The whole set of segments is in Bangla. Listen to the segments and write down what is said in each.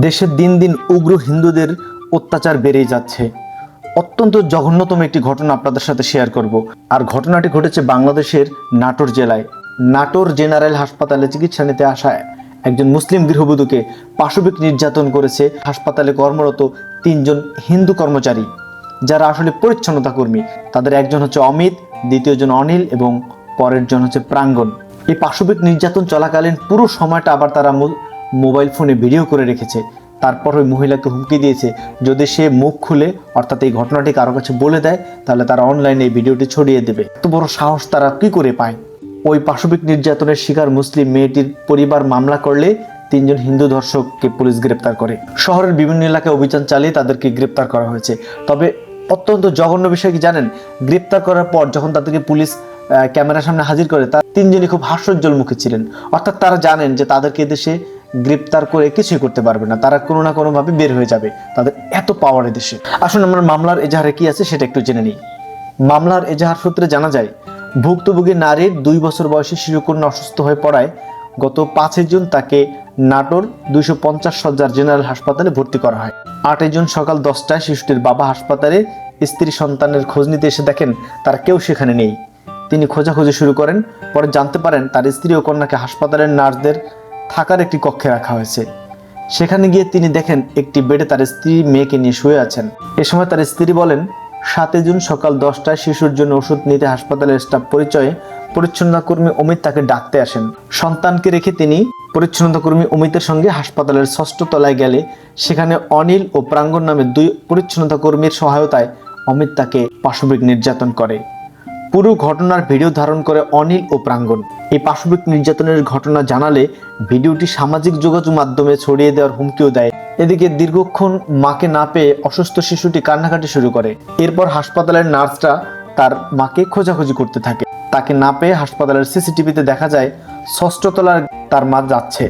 দেশে দিন দিন উগ্র হিন্দুদের অত্যাচার বেড়েই যাচ্ছে। অত্যন্ত জঘন্যতম একটি ঘটনা আপনাদের সাথে শেয়ার করব। আর ঘটনাটি ঘটেছে বাংলাদেশের নাটোর জেলায়। নাটোর জেনারেল হাসপাতালে চিকিৎসা নিতে আসা একজন মুসলিম গৃহবধূকে পাশবিক নির্যাতন করেছে হাসপাতালে কর্মরত তিনজন হিন্দু কর্মচারী, যারা আসলে পরিচ্ছন্নতা কর্মী। তাদের একজন হচ্ছে অমিত, দ্বিতীয়জন অনিল এবং পরের জন হচ্ছে প্রাঙ্গণ। এই পাশবিক নির্যাতন চলাকালীন পুরো সময়টা আবার তারা মোবাইল ফোনে ভিডিও করে রেখেছে। তারপর ওই মহিলাকে হুমকি দিয়েছে, যদি সে মুখ খুলে অর্থাৎ এই ঘটনাটি কারো কাছে বলে দেয় তাহলে তারা অনলাইনে এই ভিডিওটি ছড়িয়ে দেবে। এত বড় সাহস তারা কি করে পায়? ওই পাশবিক নির্যাতনের শিকার মুসলিম মেয়েটির পরিবার মামলা করলে তিনজন হিন্দু ধর্ষককে পুলিশ গ্রেপ্তার করে। শহরের বিভিন্ন এলাকায় অভিযান চালিয়ে তাদেরকে গ্রেপ্তার করা হয়েছে। তবে অত্যন্ত জঘন্য বিষয় কি জানেন, গ্রেপ্তার করার পর যখন তাদেরকে পুলিশ ক্যামেরার সামনে হাজির করে, তার তিনজনই খুব হাস্যোজ্জ্বল মুখে ছিলেন। অর্থাৎ তারা জানেন যে তাদেরকে দেশে গ্রেপ্তার করে কিছুই করতে পারবে না, তারা কোনো না কোনোভাবে বের হয়ে যাবে। তাদের এত পাওয়ার দেশে। আসুন আমরা মামলার এজাহারে কি আছে সেটা একটু জেনে নিই। মামলার এজাহার সূত্রে জানা যায়, ভুক্তভোগী নারীর 2 বছর বয়সী শিশুকন্যা অসুস্থ হয়ে পড়ায় গত 5 জুন তাকে নাটোর 250 শয্যার জেনারেল হাসপাতালে ভর্তি করা হয়। 8 জুন সকাল 10টায় শিশুটির বাবা হাসপাতালে স্ত্রী সন্তানের খোঁজ নিতে এসে দেখেন তারা কেউ সেখানে নেই। তিনি খোঁজাখুঁজি শুরু করেন। পরে জানতে পারেন তার স্ত্রী ও কন্যাকে হাসপাতালের নার্সদের থাকার একটি কক্ষে রাখা হয়েছে। সেখানে গিয়ে তিনি দেখেন একটি বেডে তার স্ত্রী মেয়েকে নিয়ে শুয়ে আছেন। এ সময় তার স্ত্রী বলেন, 7 জুন সকাল 10টায় শিশুর জন্য ওষুধ নিতে হাসপাতালের স্টাফ পরিচয়ে পরিচ্ছন্নতা কর্মী অমিত তাকে ডাকতে আসেন। সন্তানকে রেখে তিনি পরিচ্ছন্নতা কর্মী অমিতের সঙ্গে হাসপাতালের 6ষ্ঠ তলায় গেলে সেখানে অনিল ও প্রাঙ্গণ নামে 2 পরিচ্ছন্নতা কর্মীর সহায়তায় অমিত তাকে পাশবিক নির্যাতন করে। পুরো ঘটনার ভিডিও ধারণ করে অনিল ও প্রাঙ্গণ। এই পাশবিক নির্যাতনের ঘটনা জানালে ভিডিওটি সামাজিক যোগাযোগ মাধ্যমে ছড়িয়ে দেওয়ার হুমকিও দেয়। এদিকে দীর্ঘক্ষণ মাকে না পেয়ে অসুস্থ শিশুটি কান্নাকাটি শুরু করে। এরপর হাসপাতালের নার্সরা তার মাকে খোঁজাখুঁজি করতে থাকে। তাকে না পেয়ে হাসপাতালের সিসিটিভিতে দেখা যায় 6ষ্ঠ তলার তার মা যাচ্ছে।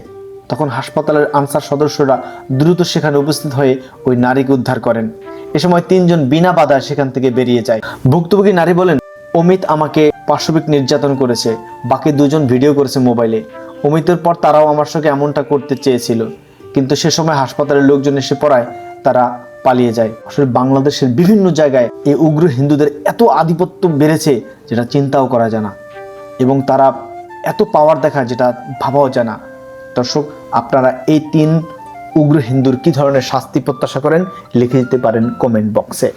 তখন হাসপাতালের আনসার সদস্যরা দ্রুত সেখানে উপস্থিত হয়ে ওই নারীকে উদ্ধার করেন। এ সময় 3 জন বিনা বাধায় সেখান থেকে বেরিয়ে যায়। ভুক্তভোগী নারী বলেন, অমিত আমাকে পাশবিক নির্যাতন করেছে, বাকি 2 জন ভিডিও করেছে মোবাইলে। অমিতের পর তারাও আমার সঙ্গে এমনটা করতে চেয়েছিল, কিন্তু সে সময় হাসপাতালের লোকজন এসে পড়ায় তারা পালিয়ে যায়। আসলে বাংলাদেশের বিভিন্ন জায়গায় এই উগ্র হিন্দুদের এত আধিপত্য বেড়েছে যেটা চিন্তাও করা যায় না, এবং তারা এত পাওয়ার দেখায় যেটা ভাবাও যায় না। দর্শক, আপনারা এই 3 উগ্র হিন্দুর কি ধরনের শাস্তি প্রত্যাশা করেন লিখে দিতে পারেন কমেন্ট বক্সে।